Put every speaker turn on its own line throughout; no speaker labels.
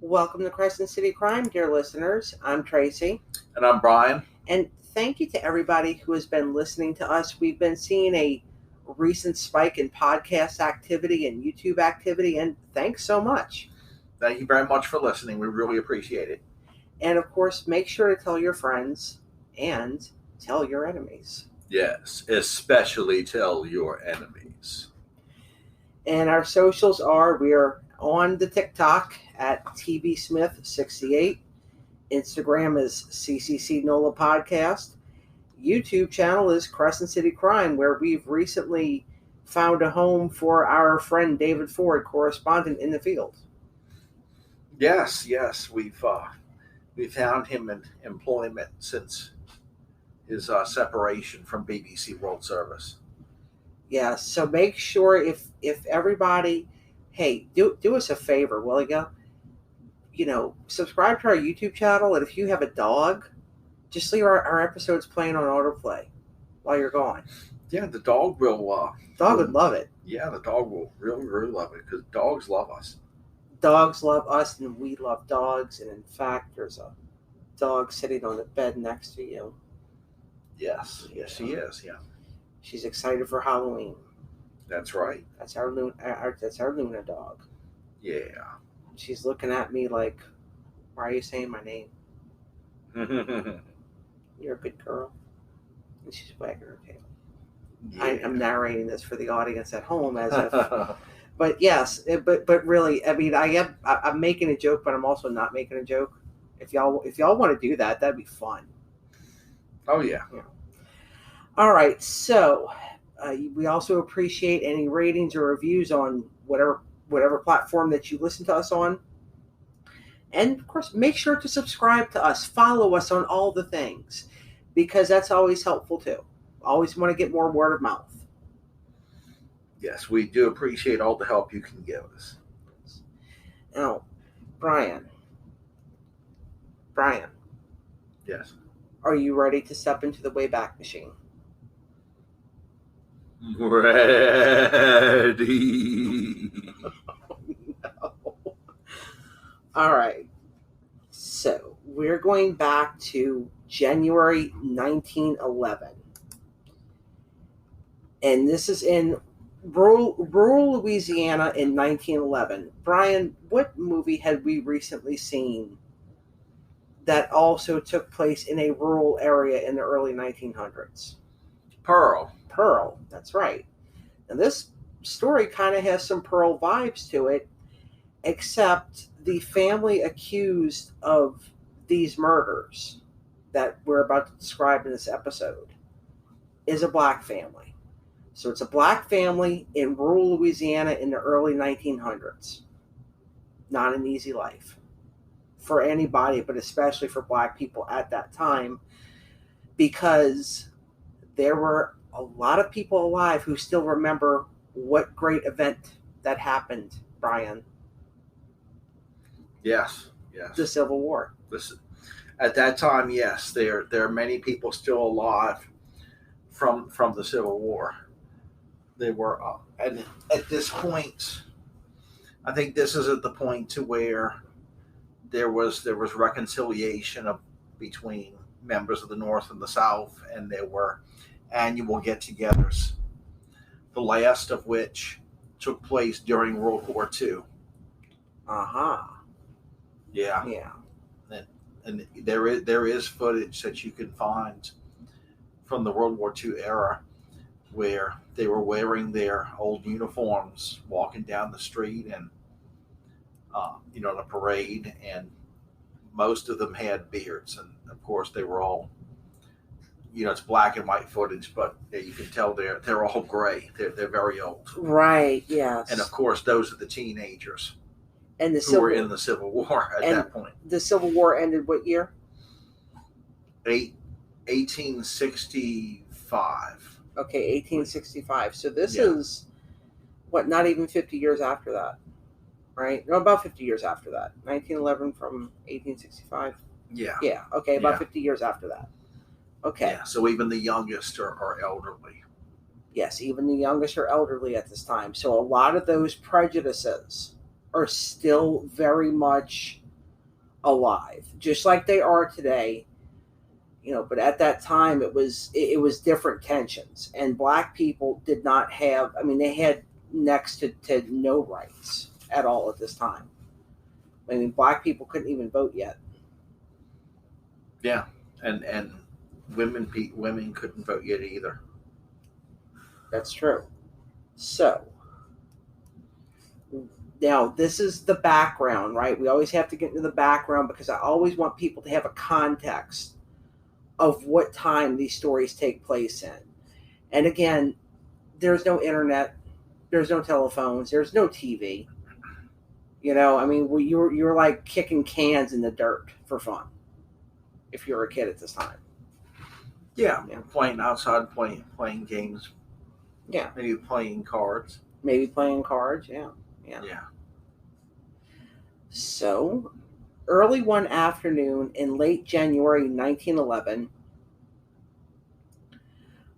Welcome to Crescent City Crime, dear listeners. I'm Tracy.
And I'm Brian.
And thank you to everybody who has been listening to us. We've been seeing a recent spike in podcast activity and YouTube activity, and thanks so much.
Thank you very much for listening. We really appreciate it.
And of course, make sure to tell your friends and tell your enemies.
Yes, especially tell your enemies.
And our socials are, we are on the TikTok at TBSmith68. Instagram is CCC Podcast. YouTube channel is Crescent City Crime, where we've recently found a home for our friend David Ford, correspondent in the field.
Yes, we found him in employment since his separation from BBC World Service.
Yeah, so make sure if everybody, hey, do us a favor, will you? Subscribe to our YouTube channel, and if you have a dog, just leave our episodes playing on autoplay while you're gone.
Yeah, the dog will.
Dog would love it.
Yeah, the dog will really, really love it because dogs love us.
Dogs love us, and we love dogs. And in fact, there's a dog sitting on the bed next to you.
Yes, she is. Yeah,
she's excited for Halloween.
That's right.
That's our Luna dog.
Yeah.
She's looking at me like, why are you saying my name? You're a good girl. And she's wagging her tail. Yeah. I'm narrating this for the audience at home as if, but yes, but really, I mean, I'm making a joke, but I'm also not making a joke. If y'all want to do that, that'd be fun.
Oh yeah.
All right, so we also appreciate any ratings or reviews on whatever platform that you listen to us on. And of course, make sure to subscribe to us. Follow us on all the things, because that's always helpful too. Always want to get more word of mouth.
Yes, we do appreciate all the help you can give us.
Now, Brian.
Yes.
Are you ready to step into the Wayback Machine?
Ready.
No. All right. So we're going back to January 1911. And this is in rural Louisiana in 1911. Brian, what movie had we recently seen that also took place in a rural area in the early 1900s?
Pearl,
that's right. And this story kind of has some Pearl vibes to it, except the family accused of these murders that we're about to describe in this episode is a black family. So it's a black family in rural Louisiana in the early 1900s. Not an easy life for anybody, but especially for black people at that time, because there were a lot of people alive who still remember what great event that happened, Brian.
Yes.
The Civil War.
At that time, yes, there are many people still alive from the Civil War. They were, and at this point, I think this is at the point to where there was reconciliation between members of the North and the South, and there were annual get-togethers, the last of which took place during World War II. Yeah. And there is footage that you can find from the World War II era where they were wearing their old uniforms, walking down the street and in a parade, and most of them had beards, and of course they were all, it's black and white footage, but you can tell they're all gray. They're very old.
Right. Yes.
And of course, those are the teenagers
and
who were in the Civil War at that point.
The Civil War ended what year?
1865.
Okay, 1865. So this is not even 50 years after that, right? No, about 50 years after that. 1911 from 1865.
Yeah.
Yeah. Okay, about 50 years after that. Okay.
Yeah, so even the youngest are elderly.
Yes, even the youngest are elderly at this time. So a lot of those prejudices are still very much alive, just like they are today. But at that time it was different tensions, and black people did not have. I mean, they had next to no rights at all at this time. I mean, black people couldn't even vote yet.
Yeah, and women couldn't vote yet either.
That's true. So now this is the background, right? We always have to get into the background because I always want people to have a context of what time these stories take place in. And again, there's no internet, there's no telephones, there's no TV. I mean, you're like kicking cans in the dirt for fun if you're a kid at this time.
Yeah. Playing outside, playing games.
Yeah.
Maybe playing cards.
Yeah. So, early one afternoon in late January 1911,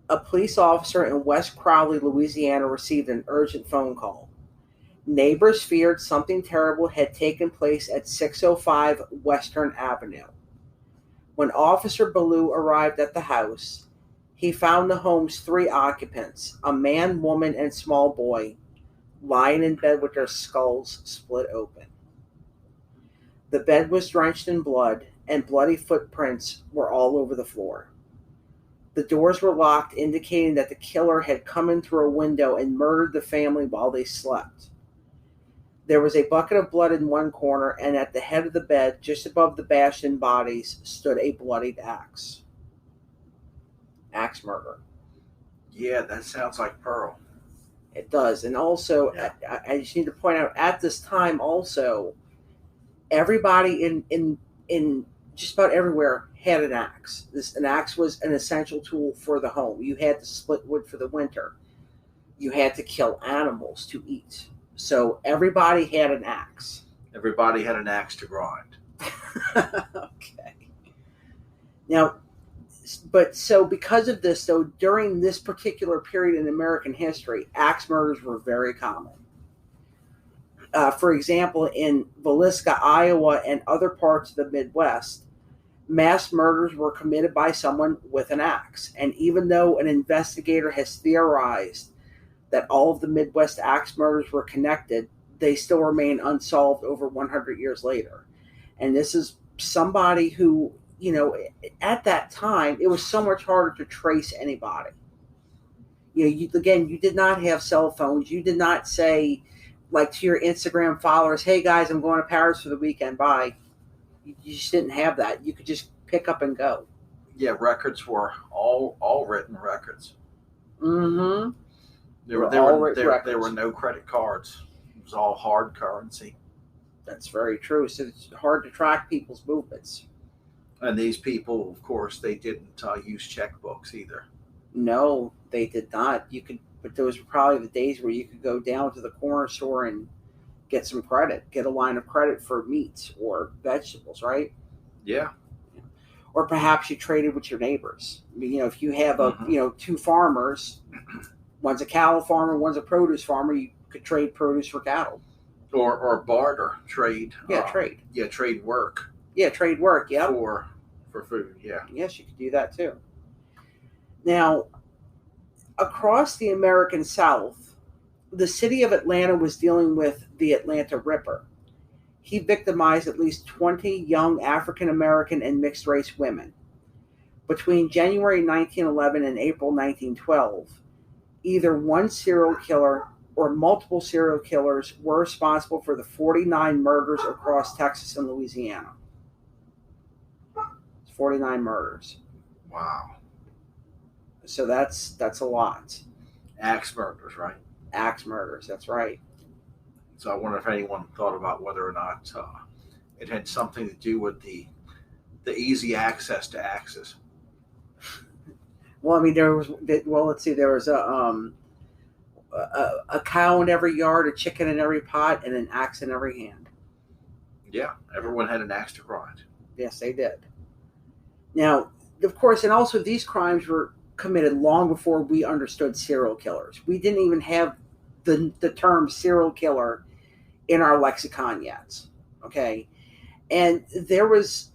a police officer in West Crowley, Louisiana, received an urgent phone call. Neighbors feared something terrible had taken place at 605 Western Avenue. When Officer Ballou arrived at the house, he found the home's 3 occupants, a man, woman, and small boy, lying in bed with their skulls split open. The bed was drenched in blood, and bloody footprints were all over the floor. The doors were locked, indicating that the killer had come in through a window and murdered the family while they slept. There was a bucket of blood in one corner, and at the head of the bed, just above the bashed-in bodies, stood a bloodied axe. Axe murder.
Yeah, that sounds like Pearl.
It does. And also, I just need to point out, at this time also, everybody in just about everywhere had an axe. An axe was an essential tool for the home. You had to split wood for the winter. You had to kill animals to eat. So everybody had an axe.
Everybody had an axe to grind.
Okay. Now, because of this, though, during this particular period in American history, axe murders were very common. For example, in Villisca, Iowa, and other parts of the Midwest, mass murders were committed by someone with an axe. And even though an investigator has theorized that all of the Midwest axe murders were connected, they still remain unsolved over 100 years later. And this is somebody who, at that time, it was so much harder to trace anybody. You did not have cell phones. You did not say, like, to your Instagram followers, hey guys, I'm going to Paris for the weekend, bye. You just didn't have that. You could just pick up and go.
Yeah, records were all written records.
Mm-hmm.
There were no credit cards. It was all hard currency.
That's very true. So it's hard to track people's movements.
And these people, of course, they didn't use checkbooks either.
No, they did not. But those were probably the days where you could go down to the corner store and get some credit, get a line of credit for meat or vegetables, right?
Yeah.
Or perhaps you traded with your neighbors. If you have two farmers, one's a cattle farmer, one's a produce farmer, you could trade produce for cattle.
Or barter, trade.
Trade.
Yeah, trade work.
Yeah, trade work, yeah.
For food, yeah.
Yes, you could do that too. Now, across the American South, the city of Atlanta was dealing with the Atlanta Ripper. He victimized at least 20 young African American and mixed race women. Between January 1911 and April 1912, either one serial killer or multiple serial killers were responsible for the 49 murders across Texas and Louisiana. 49 murders.
Wow.
So that's a lot.
Axe murders, right?
Axe murders, that's right.
So I wonder if anyone thought about whether or not it had something to do with the easy access to axes.
Well, I mean, there was a cow in every yard, a chicken in every pot, and an axe in every hand.
Yeah, everyone had an axe to grind.
Yes, they did. Now, of course, and also these crimes were committed long before we understood serial killers. We didn't even have the term serial killer in our lexicon yet. Okay? And there was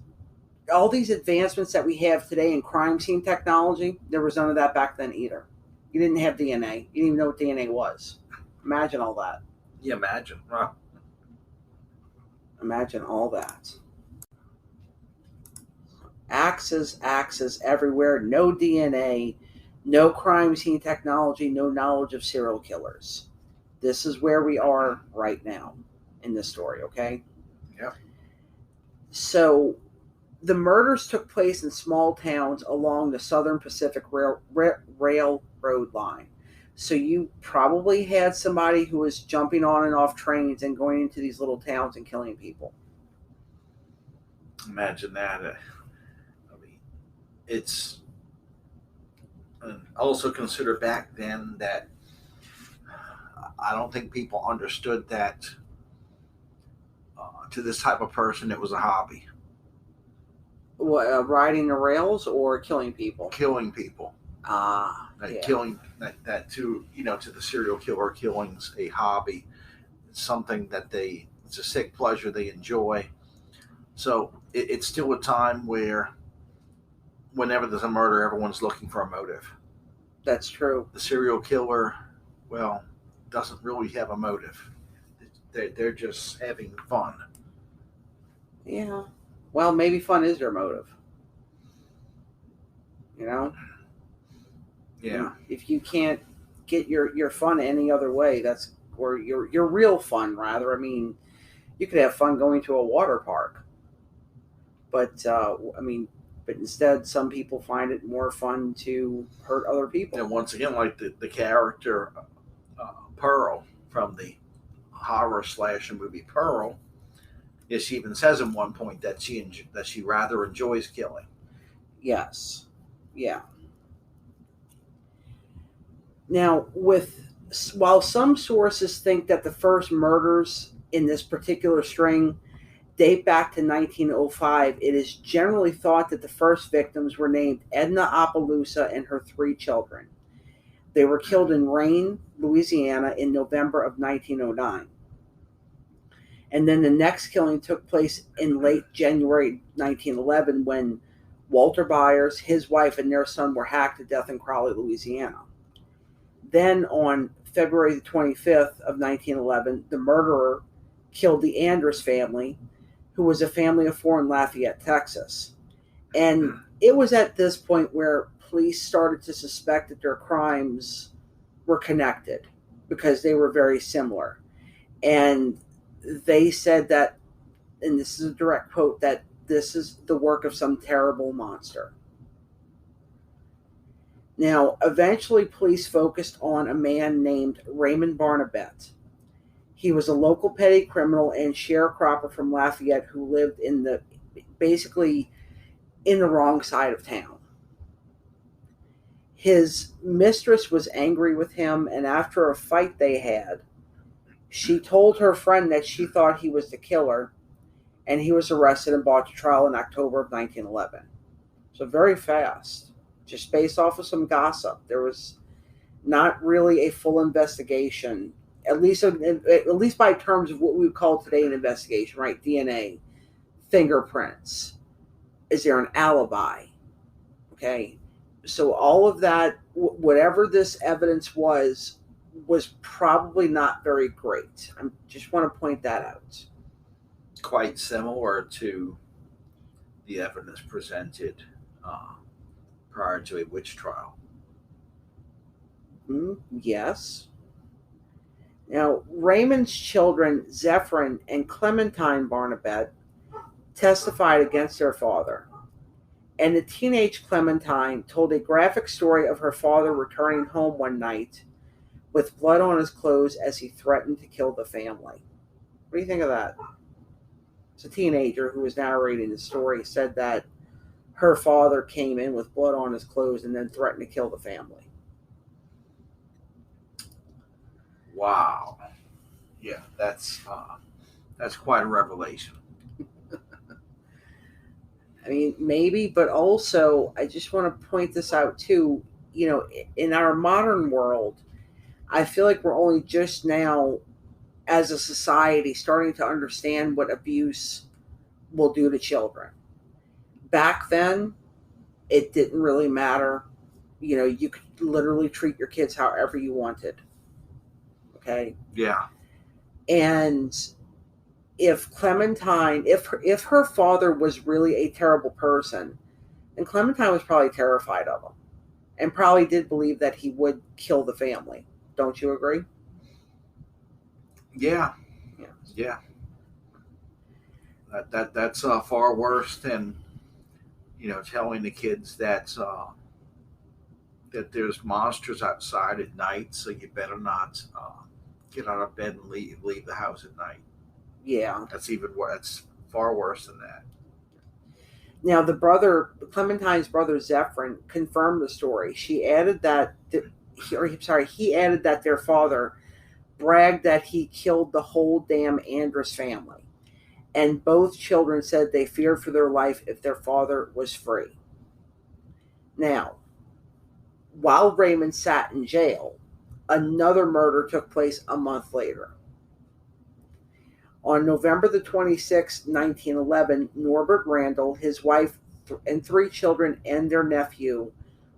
all these advancements that we have today in crime scene technology. There was none of that back then either. You didn't have DNA. You didn't even know what DNA was. Imagine all that.
Yeah, imagine. Wow.
Imagine all that. Axes everywhere. No DNA. No crime scene technology. No knowledge of serial killers. This is where we are right now in this story, okay?
Yeah.
So the murders took place in small towns along the Southern Pacific Railroad line. So you probably had somebody who was jumping on and off trains and going into these little towns and killing people.
Imagine that. I mean, it's also consider back then that I don't think people understood that to this type of person it was a hobby.
What, riding the rails or killing people?
Killing people.
Yeah.
Killing that to the serial killer, killing's a hobby. It's something that it's a sick pleasure they enjoy. So it's still a time where whenever there's a murder, everyone's looking for a motive.
That's true.
The serial killer, well, doesn't really have a motive. They're just having fun.
Yeah. Well, maybe fun is their motive. You know?
Yeah.
If you can't get your fun any other way, that's or your real fun rather. I mean, you could have fun going to a water park, but but instead, some people find it more fun to hurt other people.
And once again, like the character Pearl from the horror slasher movie Pearl, she even says at one point that she rather enjoys killing.
Yes. Yeah. Now, while some sources think that the first murders in this particular string date back to 1905, it is generally thought that the first victims were named Edna Opelousas and her 3 children. They were killed in Rayne, Louisiana in November of 1909. And then the next killing took place in late January 1911 when Walter Byers, his wife, and their son were hacked to death in Crowley, Louisiana. Then on February the 25th of 1911, the murderer killed the Andrus family, who was a family of 4 in Lafayette, Texas. And it was at this point where police started to suspect that their crimes were connected because they were very similar. And they said that, and this is a direct quote, that this is the work of some terrible monster. Now, eventually police focused on a man named Raymond Barnabet. He was a local petty criminal and sharecropper from Lafayette who lived basically in the wrong side of town. His mistress was angry with him, and after a fight they had, she told her friend that she thought he was the killer, and he was arrested and brought to trial in October of 1911. So very fast. Just based off of some gossip. There was not really a full investigation, at least by terms of what we would call today an investigation, right? DNA, fingerprints. Is there an alibi? Okay. So all of that, whatever this evidence was probably not very great. I just want to point that out.
Quite similar to the evidence presented prior to a witch trial.
Yes. Now, Raymond's children, Zephyrin and Clementine Barnabet, testified against their father. And the teenage Clementine told a graphic story of her father returning home one night with blood on his clothes as he threatened to kill the family. What do you think of that? It's a teenager who was narrating the story, said that her father came in with blood on his clothes and then threatened to kill the family.
Wow. Yeah, that's quite a revelation.
I mean, maybe, but also I just want to point this out too. You know, in our modern world, I feel like we're only just now, as a society, starting to understand what abuse will do to children. Back then, it didn't really matter. You could literally treat your kids however you wanted. Okay?
Yeah.
And if Clementine, if her father was really a terrible person, then Clementine was probably terrified of him and probably did believe that he would kill the family. Don't you agree?
Yeah.
Yes.
Yeah. That's far worse than telling the kids that there's monsters outside at night, so you better not get out of bed and leave the house at night.
Yeah.
That's that's far worse than that.
Now, Clementine's brother Zephyrin confirmed the story. He added that their father bragged that he killed the whole damn Andrus family. And both children said they feared for their life if their father was free. Now, while Raymond sat in jail, another murder took place a month later. On November the 26th, 1911, Norbert Randall, his wife, and 3 children and their nephew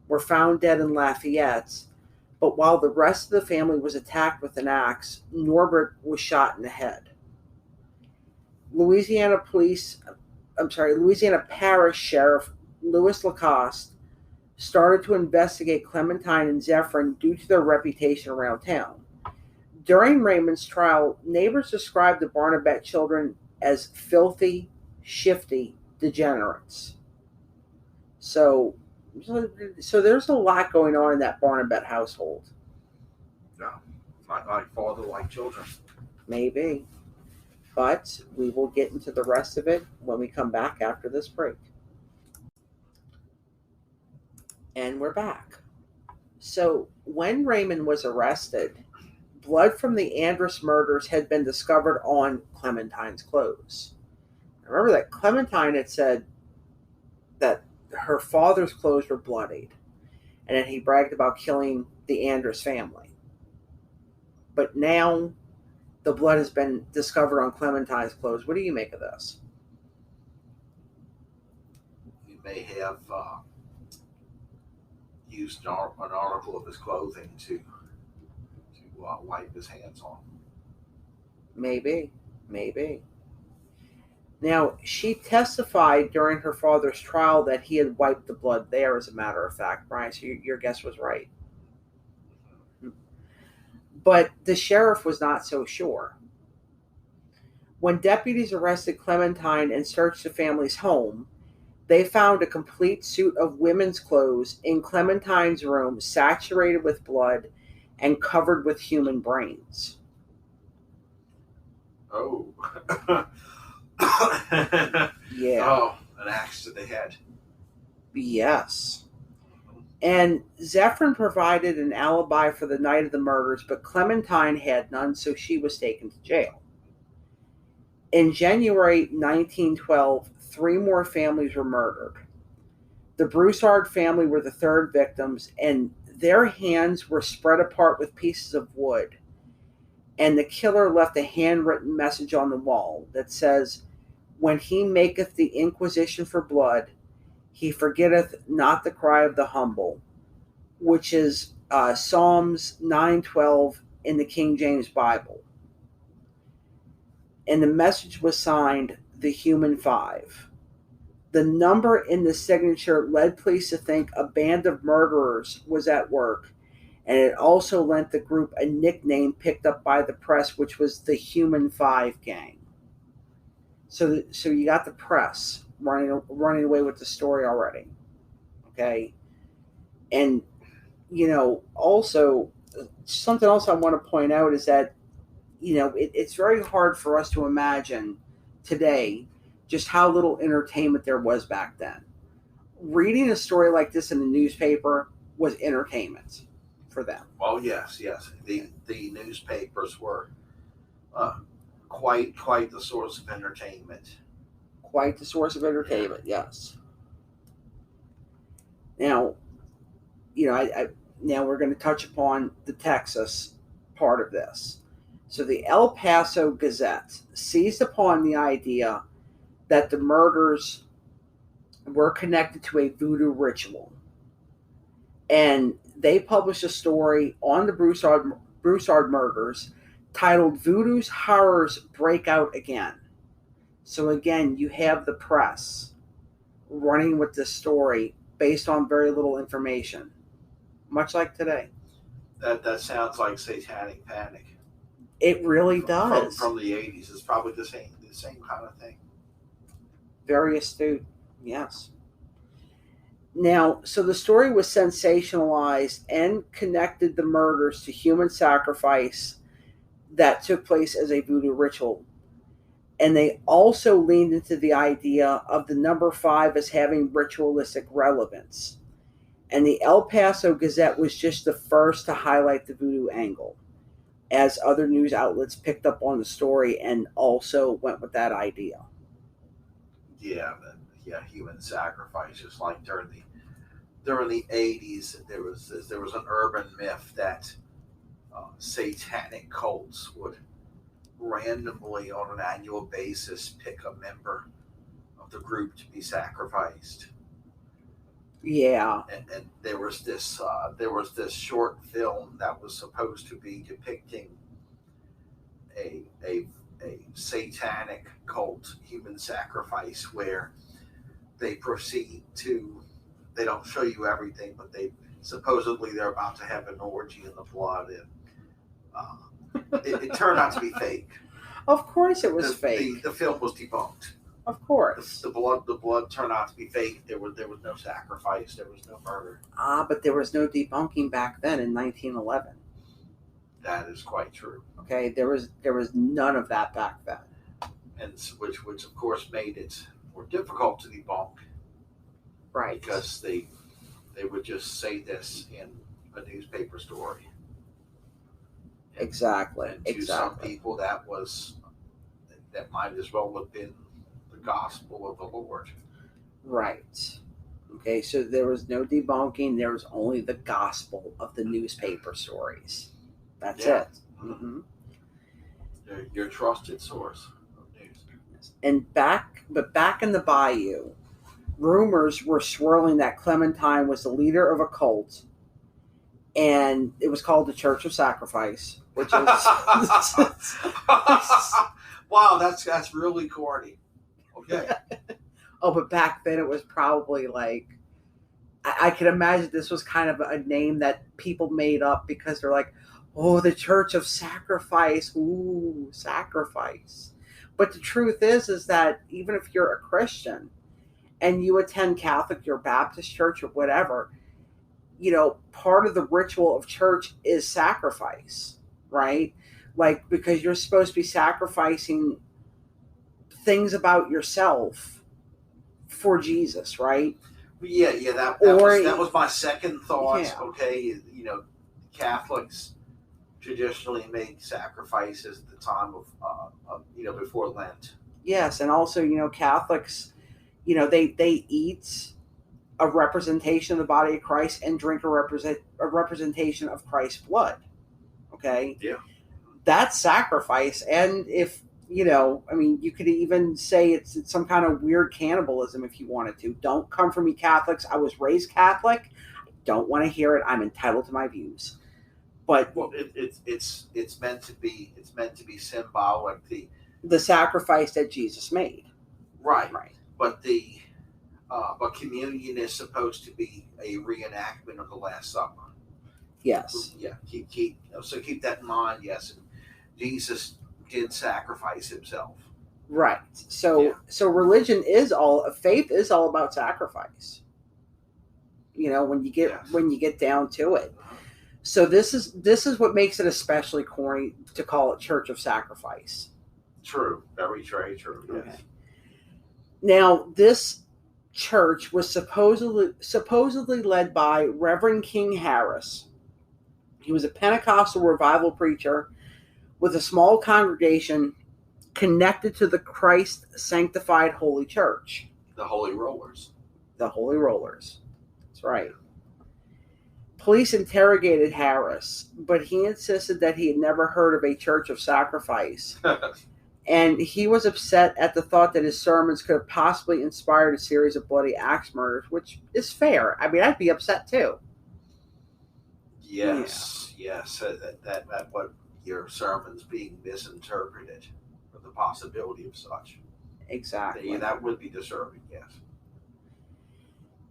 were found dead in Lafayette, but while the rest of the family was attacked with an axe, Norbert was shot in the head. Louisiana Parish Sheriff Louis Lacoste started to investigate Clementine and Zephyrin due to their reputation around town. During Raymond's trial, neighbors described the Barnabet children as filthy, shifty degenerates. So there's a lot going on in that Barnabet household.
Yeah, like father-like children.
Maybe. But we will get into the rest of it when we come back after this break. And we're back. So when Raymond was arrested, blood from the Andrus murders had been discovered on Clementine's clothes. Remember that Clementine had said that her father's clothes were bloodied, and that he bragged about killing the Andrus family. But now the blood has been discovered on Clementine's clothes. What do you make of this?
He may have used an article of his clothing to wipe his hands on.
Maybe. Now, she testified during her father's trial that he had wiped the blood there, as a matter of fact, Brian, so your guess was right. But the sheriff was not so sure. When deputies arrested Clementine and searched the family's home, they found a complete suit of women's clothes in Clementine's room, saturated with blood and covered with human brains.
Oh.
Yeah.
Oh, an axe to the head.
Yes. And Zephyrin provided an alibi for the night of the murders, but Clementine had none, so she was taken to jail. In January 1912, 3 more families were murdered. The Broussard family were the 3rd victims, and their hands were spread apart with pieces of wood. And the killer left a handwritten message on the wall that says, "When he maketh the inquisition for blood, he forgetteth not the cry of the humble," which is Psalms 9:12 in the King James Bible. And the message was signed, "The Human Five." The number in the signature led police to think a band of murderers was at work, and it also lent the group a nickname picked up by the press, which was the Human Five Gang. So you got the press running away with the story already. Okay? And, also, something else I want to point out is that, it's very hard for us to imagine today just how little entertainment there was back then. Reading a story like this in the newspaper was entertainment for them.
Well, yes. The newspapers were quite the source of entertainment.
Quite the source of entertainment, yes. Now, now we're going to touch upon the Texas part of this. So the El Paso Gazette seized upon the idea that the murders were connected to a voodoo ritual. And they published a story on the Broussard murders titled Voodoo's Horrors Break Out Again. So again, you have the press running with this story based on very little information, much like today.
That sounds like Satanic Panic.
It really does.
From the 80s. It's probably the same kind of thing.
Very astute, yes. Now, so the story was sensationalized and connected the murders to human sacrifice that took place as a voodoo ritual. And they also leaned into the idea of the number 5 as having ritualistic relevance. And the El Paso Gazette was just the first to highlight the voodoo angle, as other news outlets picked up on the story and also went with that idea.
Yeah, human sacrifice. Just like during the 80s, there was an urban myth that satanic cults would randomly, on an annual basis, pick a member of the group to be sacrificed.
Yeah,
and there was this short film that was supposed to be depicting a satanic cult human sacrifice, where they proceed to, they don't show you everything, but they're about to have an orgy in the blood, and it turned out to be fake.
Of course it was fake.
The film was debunked.
Of course.
The blood turned out to be fake. There was no sacrifice. There was no murder.
But there was no debunking back then in 1911.
That is quite true.
Okay, there was none of that back then.
And which of course made it more difficult to debunk.
Right.
Because they would just say this in a newspaper story.
Exactly.
And to some people, that might as well have been the gospel of the Lord.
Right. Okay, so there was no debunking. There was only the gospel of the newspaper stories. That's it. Mm-hmm.
Your trusted source of news.
And back in the bayou, rumors were swirling that Clementine was the leader of a cult, and it was called the Church of Sacrifice, which is
wow, that's really corny. Okay.
But back then it was probably like, I can imagine this was kind of a name that people made up because they're like, oh, the Church of Sacrifice, ooh, sacrifice. But the truth is that even if you're a Christian and you attend Catholic or Baptist church or whatever, part of the ritual of church is sacrifice, right? Like, because you're supposed to be sacrificing things about yourself for Jesus, right?
Yeah, that was my second thought. Yeah. Okay, Catholics traditionally make sacrifices at the time of before Lent.
Yes, and also, Catholics, they eat a representation of the body of Christ and drink a representation of Christ's blood. Okay?
Yeah.
That's sacrifice. And if, you could even say it's some kind of weird cannibalism if you wanted to. Don't come for me, Catholics. I was raised Catholic. I don't want to hear it. I'm entitled to my views. But
it's meant to be symbolic.
The sacrifice that Jesus made. Right.
But but communion is supposed to be a reenactment of the Last Supper.
Yes.
Yeah. Keep that in mind. Yes, Jesus did sacrifice himself.
Right. So religion faith is all about sacrifice. When you get down to it. So this is what makes it especially corny to call it Church of Sacrifice.
True. Very, very true. Yes.
Okay. Now, this church was supposedly led by Reverend King Harris. He was a Pentecostal revival preacher with a small congregation connected to the Christ sanctified Holy Church.
The Holy Rollers.
The Holy Rollers. That's right. Police interrogated Harris, but he insisted that he had never heard of a Church of Sacrifice And he was upset at the thought that his sermons could have possibly inspired a series of bloody axe murders, which is fair. I mean, I'd be upset too.
Yes, that what your sermon's being misinterpreted for the possibility of such.
Exactly.
That would be disturbing, yes.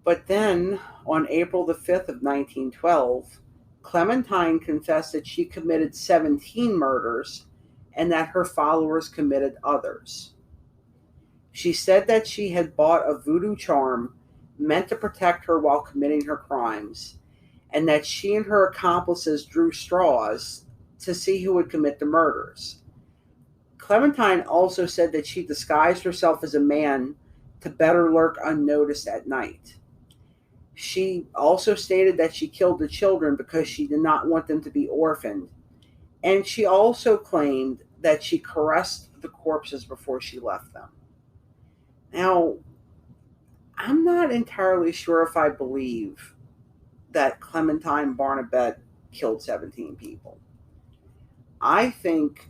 But then, on April the 5th of 1912, Clementine confessed that she committed 17 murders and that her followers committed others. She said that she had bought a voodoo charm meant to protect her while committing her crimes, and that she and her accomplices drew straws to see who would commit the murders. Clementine also said that she disguised herself as a man to better lurk unnoticed at night. She also stated that she killed the children because she did not want them to be orphaned. And she also claimed that she caressed the corpses before she left them. Now, I'm not entirely sure if I believe that Clementine Barnabet killed 17 people. I think,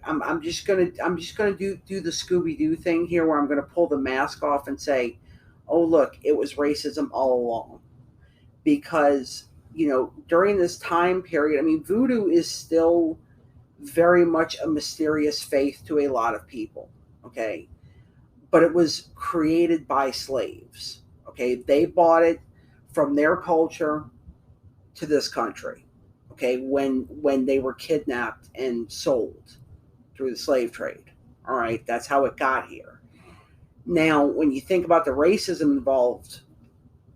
I'm just gonna do the Scooby-Doo thing here, where I'm gonna pull the mask off and say, oh look, it was racism all along. Because during this time period, I mean, voodoo is still very much a mysterious faith to a lot of people, okay? But it was created by slaves, okay? They bought it from their culture to this country, okay, when they were kidnapped and sold through the slave trade, all right? That's how it got here. Now, when you think about the racism involved,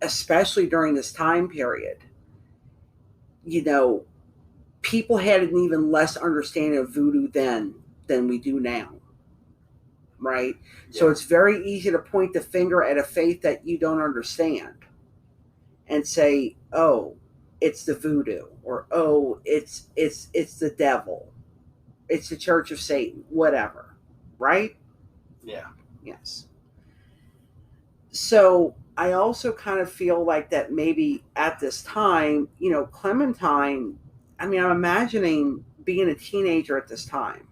especially during this time period, people had an even less understanding of voodoo then than we do now, right? Yeah. So it's very easy to point the finger at a faith that you don't understand and say, oh, it's the voodoo, or oh, it's the devil, it's the Church of Satan, whatever, right?
Yeah.
Yes. So I also kind of feel like that maybe at this time, Clementine, I mean, I'm imagining being a teenager at this time.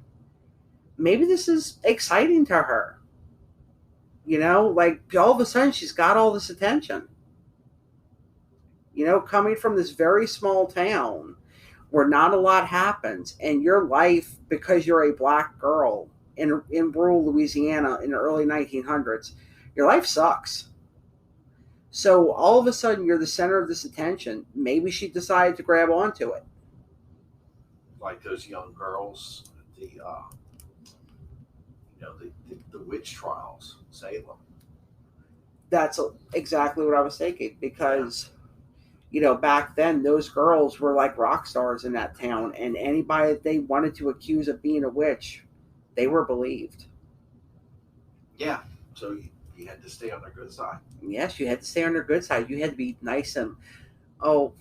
Maybe this is exciting to her. Like all of a sudden she's got all this attention. Coming from this very small town where not a lot happens, and your life, because you're a black girl in rural Louisiana in the early 1900s, your life sucks. So all of a sudden you're the center of this attention. Maybe she decided to grab onto it.
Like those young girls, the witch trials, Salem.
That's exactly what I was thinking, because back then those girls were like rock stars in that town, and anybody that they wanted to accuse of being a witch, they were believed.
Yeah, so you had to stay on their good side.
Yes, you had to stay on their good side. You had to be nice and, that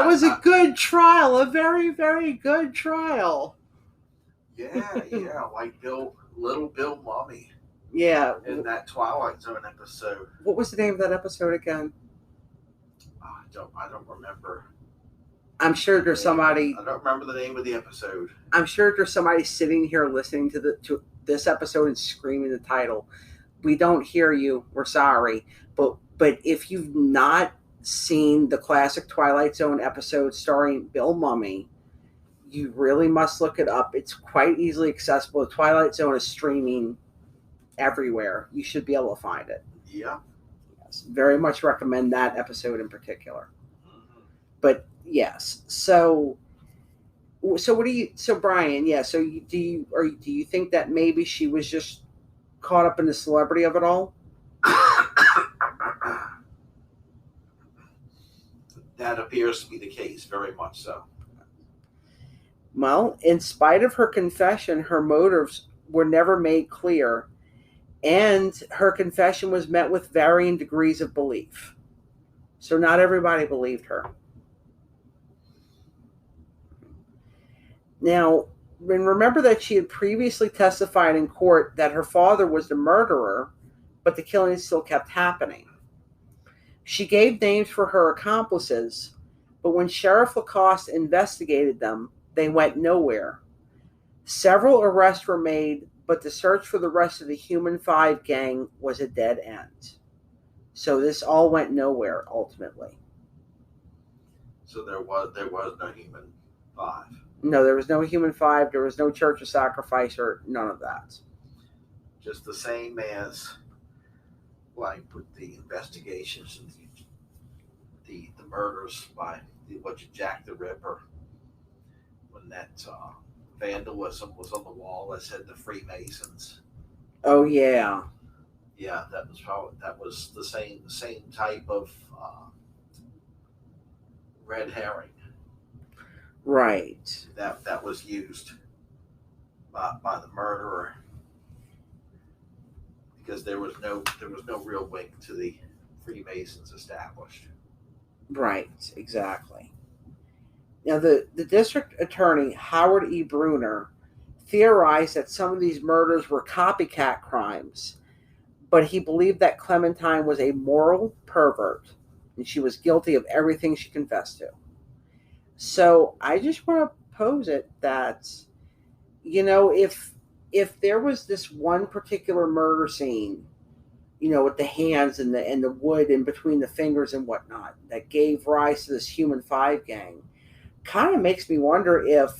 was a good trial, a very, very good trial.
Yeah, like Little Bill Mummy.
Yeah.
In that Twilight Zone episode.
What was the name of that episode again?
I don't remember.
I'm sure there's somebody.
I don't remember the name of the episode.
I'm sure there's somebody sitting here listening to this episode and screaming the title. We don't hear you. We're sorry. But if you've not seen the classic Twilight Zone episode starring Bill Mummy, you really must look it up. It's quite easily accessible. The Twilight Zone is streaming everywhere. You should be able to find it.
Yeah.
Yes. Very much recommend that episode in particular. Mm-hmm. But yes. So what do you? So Brian, yeah. So do you think that maybe she was just caught up in the celebrity of it all?
That appears to be the case, very much so.
Well, in spite of her confession, her motives were never made clear, and her confession was met with varying degrees of belief. So not everybody believed her. Now, remember that she had previously testified in court that her father was the murderer, but the killings still kept happening. She gave names for her accomplices, but when Sheriff Lacoste investigated them, they went nowhere. Several arrests were made, but the search for the rest of the Human Five gang was a dead end. So this all went nowhere ultimately.
So there was no Human Five.
No, there was no Human Five. There was no Church of Sacrifice or none of that.
Just the same as, like, with the investigations and the murders by Jack the Ripper, when that vandalism was on the wall that said the Freemasons.
Oh yeah.
Yeah, that was the same type of red herring.
Right.
That was used by the murderer, because there was no real link to the Freemasons established.
Right, exactly. Now, the district attorney, Howard E. Bruner, theorized that some of these murders were copycat crimes, but he believed that Clementine was a moral pervert and she was guilty of everything she confessed to. So I just want to pose it that, if there was this one particular murder scene, with the hands and the wood in between the fingers and whatnot, that gave rise to this Human Five gang, kind of makes me wonder if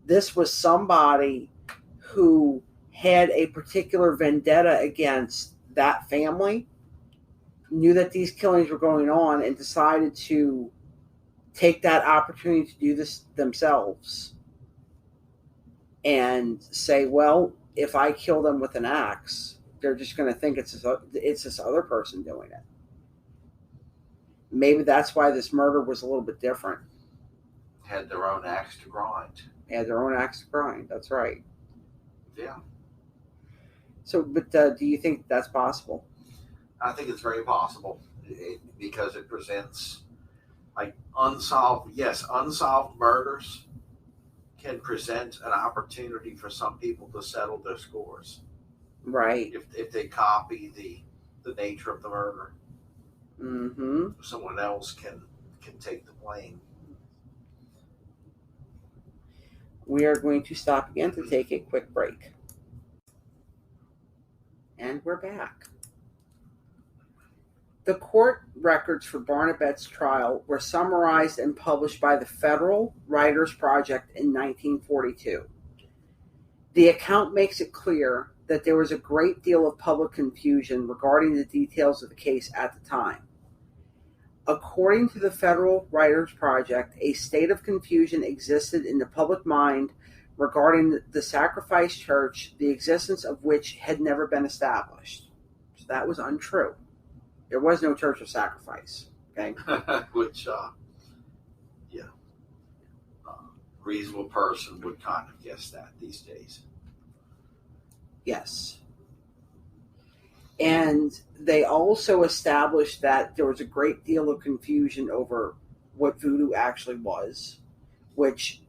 this was somebody who had a particular vendetta against that family, knew that these killings were going on, and decided to take that opportunity to do this themselves and say, well, if I kill them with an axe, they're just going to think it's this other person doing it. Maybe that's why this murder was a little bit different.
Had their own axe to grind.
That's right.
Yeah.
So, but do you think that's possible?
I think it's very possible, because it presents, like, unsolved murders can present an opportunity for some people to settle their scores.
Right.
If they copy the nature of the murder,
mm-hmm.
someone else can take the blame.
We are going to stop again to take a quick break. And we're back. The court records for Barnabet's trial were summarized and published by the Federal Writers Project in 1942. The account makes it clear that there was a great deal of public confusion regarding the details of the case at the time. According to the Federal Writers Project, a state of confusion existed in the public mind regarding the Sacrifice Church, the existence of which had never been established. So that was untrue. There was no Church of Sacrifice. Okay,
which, reasonable person would kind of guess that these days.
Yes. And they also established that there was a great deal of confusion over what voodoo actually was, which,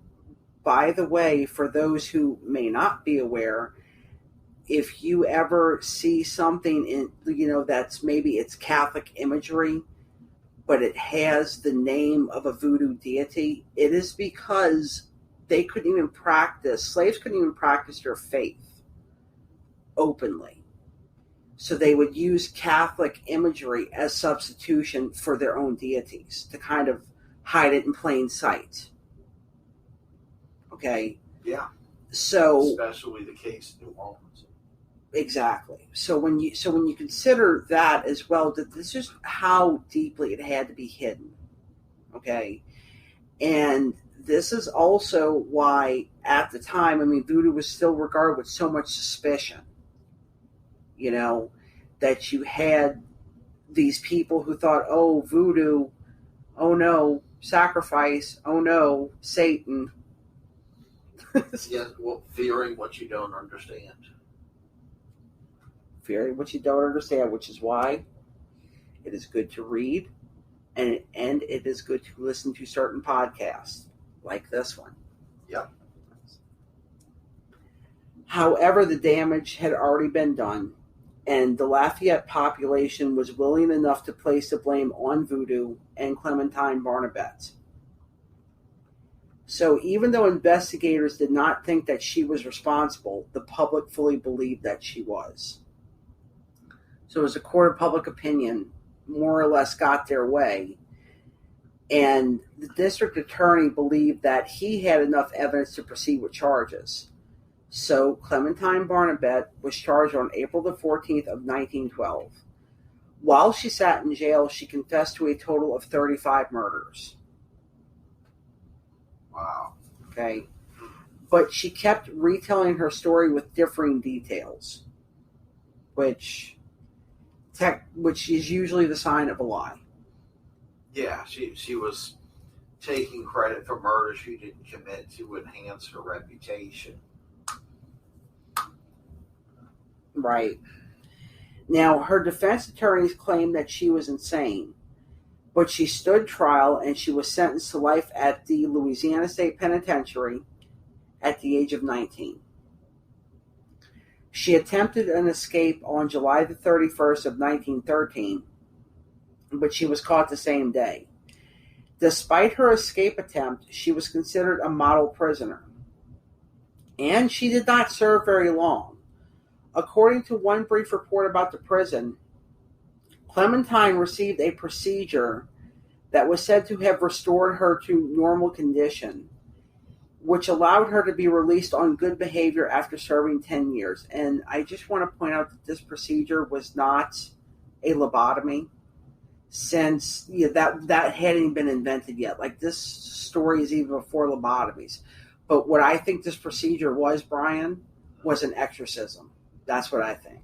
by the way, for those who may not be aware, if you ever see something in, that's maybe it's Catholic imagery, but it has the name of a voodoo deity, it is because slaves couldn't even practice their faith openly. So they would use Catholic imagery as substitution for their own deities to kind of hide it in plain sight. Okay?
Yeah.
So
especially the case in New Orleans.
Exactly. So when you consider that as well, that this is how deeply it had to be hidden. Okay? And this is also why at the time, voodoo was still regarded with so much suspicion. That you had these people who thought, oh, voodoo, oh no, sacrifice, oh no, Satan.
Yes, well, fearing what you don't understand.
Fearing what you don't understand, which is why it is good to read and it is good to listen to certain podcasts like this one.
Yep.
However, the damage had already been done, and the Lafayette population was willing enough to place the blame on voodoo and Clementine Barnabet. So even though investigators did not think that she was responsible, the public fully believed that she was. So as a court of public opinion more or less got their way, and the district attorney believed that he had enough evidence to proceed with charges. So Clementine Barnabet was charged on April the 14th of 1912. While she sat in jail, she confessed to a total of 35 murders.
Wow.
Okay. But she kept retelling her story with differing details, which is usually the sign of a lie.
Yeah, she was taking credit for murders she didn't commit to enhance her reputation.
Right. Now, her defense attorneys claimed that she was insane, but she stood trial and she was sentenced to life at the Louisiana State Penitentiary at the age of 19. She attempted an escape on July the 31st of 1913, but she was caught the same day. Despite her escape attempt, she was considered a model prisoner, and she did not serve very long. According to one brief report about the prison, Clementine received a procedure that was said to have restored her to normal condition, which allowed her to be released on good behavior after serving 10 years. And I just want to point out that this procedure was not a lobotomy, since that hadn't been invented yet. Like, this story is even before lobotomies. But what I think this procedure was, Brian, was an exorcism. That's what I think.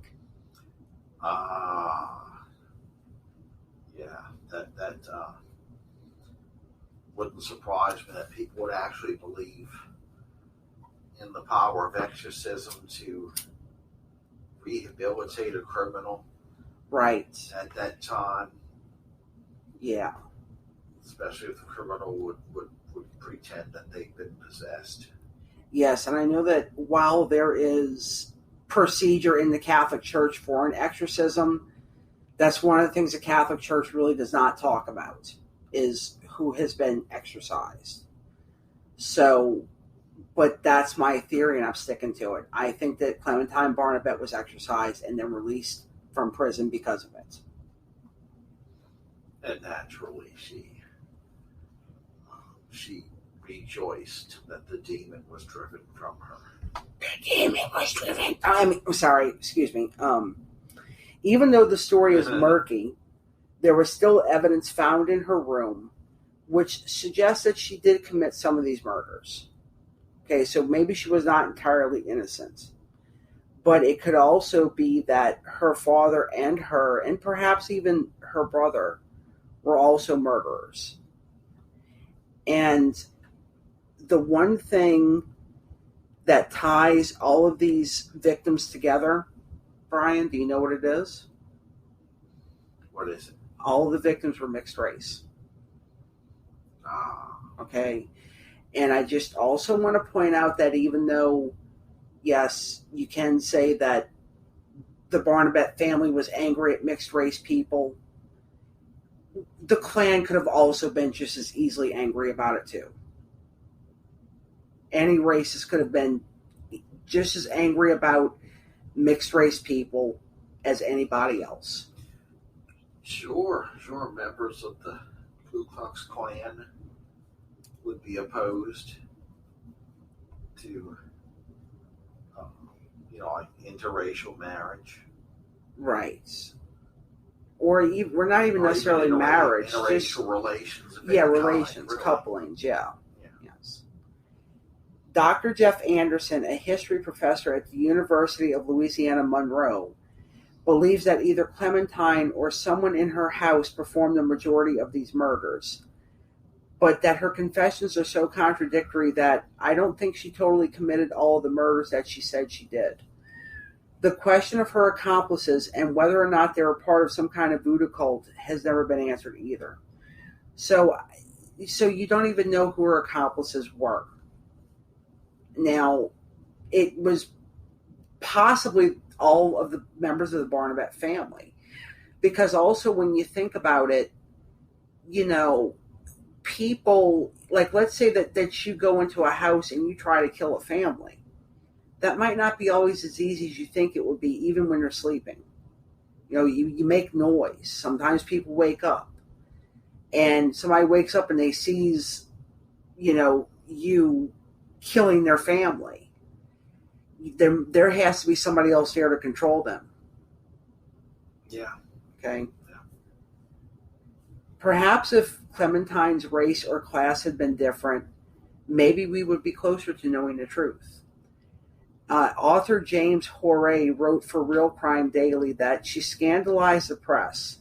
Yeah, that wouldn't surprise me that people would actually believe in the power of exorcism to rehabilitate a criminal.
Right.
At that time.
Yeah.
Especially if the criminal would pretend that they've been possessed.
Yes, and I know that while there is procedure in the Catholic Church for an exorcism, that's one of the things the Catholic Church really does not talk about, is who has been exorcised. So, but that's my theory, and I'm sticking to it. I think that Clementine Barnabet was exorcised and then released from prison because of it.
And naturally, she rejoiced that the demon was driven from her.
The demon was driven. Excuse me. Even though the story is murky, there was still evidence found in her room which suggests that she did commit some of these murders. Okay, so maybe she was not entirely innocent. But it could also be that her father and her, and perhaps even her brother, were also murderers. And the one thing that ties all of these victims together, Brian, do you know what it is?
What is it?
All of the victims were mixed race. Okay. And I just also want to point out that even though, yes, you can say that the Barnabet family was angry at mixed race people, the Klan could have also been just as easily angry about it too. Any racist could have been just as angry about mixed race people as anybody else.
Sure. Members of the Ku Klux Klan would be opposed to, like interracial marriage.
Right. Or we're not even necessarily marriage.
Interracial just relations.
Relations, really. Couplings, yeah. Yes. Dr. Jeff Anderson, a history professor at the University of Louisiana Monroe, believes that either Clementine or someone in her house performed the majority of these murders, but that her confessions are so contradictory that I don't think she totally committed all of the murders that she said she did. The question of her accomplices and whether or not they were part of some kind of voodoo cult has never been answered either. So you don't even know who her accomplices were. Now, it was possibly all of the members of the Barnabet family. Because also when you think about it, people, like let's say that you go into a house and you try to kill a family. That might not be always as easy as you think it would be, even when you're sleeping. You make noise. Sometimes people wake up, and somebody wakes up and they sees, you killing their family. There has to be somebody else there to control them.
Yeah.
Okay.
Yeah.
Perhaps if Clementine's race or class had been different, maybe we would be closer to knowing the truth. Author James Horay wrote for Real Crime Daily that she scandalized the press,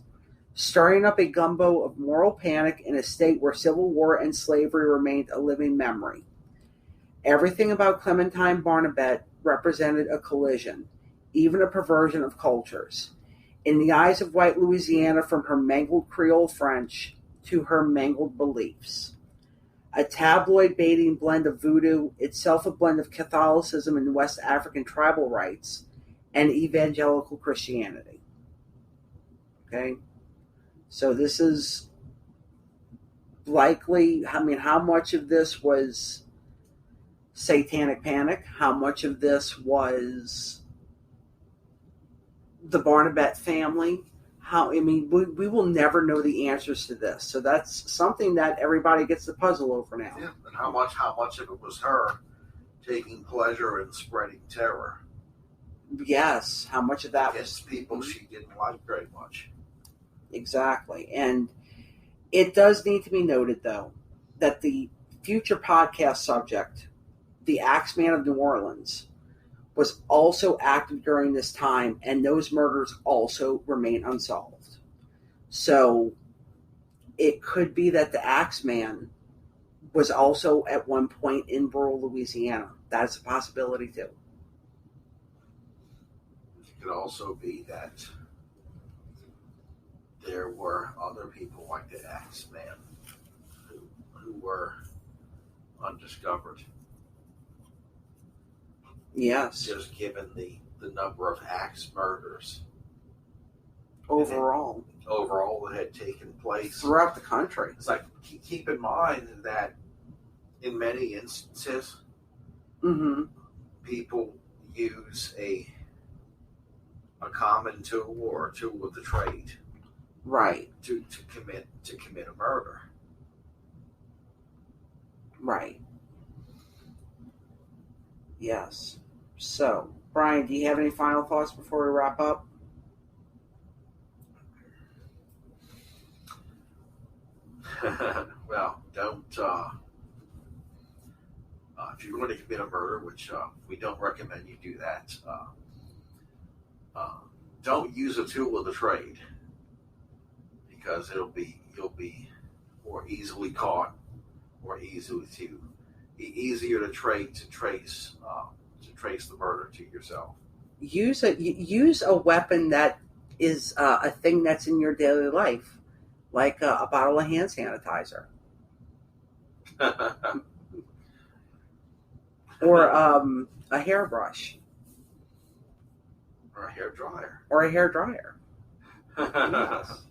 stirring up a gumbo of moral panic in a state where civil war and slavery remained a living memory. Everything about Clementine Barnabet represented a collision, even a perversion of cultures. In the eyes of white Louisiana, from her mangled Creole French to her mangled beliefs. A tabloid-baiting blend of voodoo, itself a blend of Catholicism and West African tribal rites, and evangelical Christianity. Okay? So this is likely, how much of this was satanic panic? How much of this was the Barnabet family? We will never know the answers to this. So that's something that everybody gets to puzzle over now.
Yeah, and how much of it was her taking pleasure in spreading terror?
Yes, how much of that
against people she didn't like very much.
Exactly. And it does need to be noted, though, that the future podcast subject, the Axeman of New Orleans, was also active during this time, and those murders also remain unsolved. So it could be that the Axeman was also at one point in rural Louisiana. That's a possibility too.
It could also be that there were other people like the Axeman who were undiscovered.
Yes.
Just given the number of axe murders
overall
that had taken place
throughout the country.
It's like, keep in mind that in many instances, people use a common tool or a tool of the trade,
right,
to commit a murder,
right. Yes. So, Brian, do you have any final thoughts before we wrap up?
Well, don't. If you're going to commit a murder, which we don't recommend you do that, don't use a tool of the trade, because you'll be more easily caught, easier to trace the murder to yourself.
Use a weapon that is a thing that's in your daily life, like a bottle of hand sanitizer, or a hairbrush,
or a hair dryer,
Yes.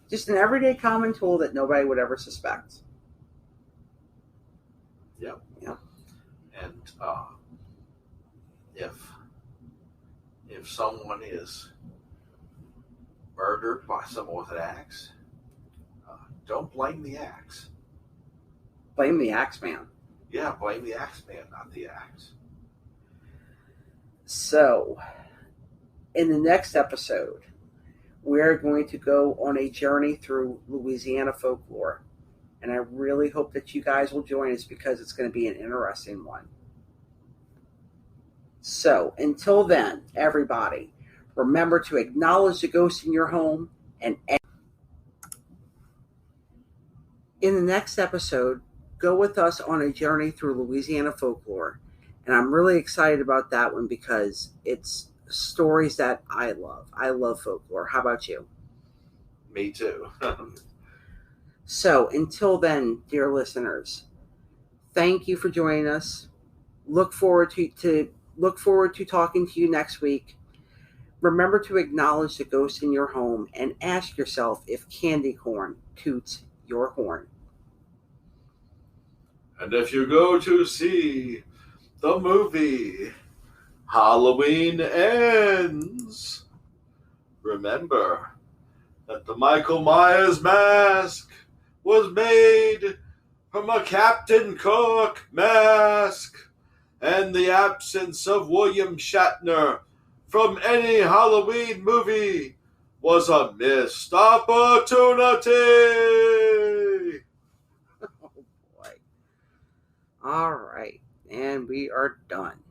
Just an everyday common tool that nobody would ever suspect.
Yep.
Yeah.
And if someone is murdered by someone with an axe, don't blame the axe.
Blame the Axeman.
Yeah, blame the Axeman, not the axe.
So, in the next episode, we're going to go on a journey through Louisiana folklore. And I really hope that you guys will join us, because it's going to be an interesting one. So, until then, everybody, remember to acknowledge the ghost in your home. And in the next episode, go with us on a journey through Louisiana folklore. And I'm really excited about that one, because it's stories that I love. I love folklore. How about you?
Me too.
So, until then, dear listeners, thank you for joining us. Look forward to talking to you next week. Remember to acknowledge the ghost in your home, and ask yourself if candy corn toots your horn.
And if you go to see the movie Halloween Ends, remember that the Michael Myers mask was made from a Captain Kirk mask, and the absence of William Shatner from any Halloween movie was a missed opportunity.
Oh boy. All right, and we are done.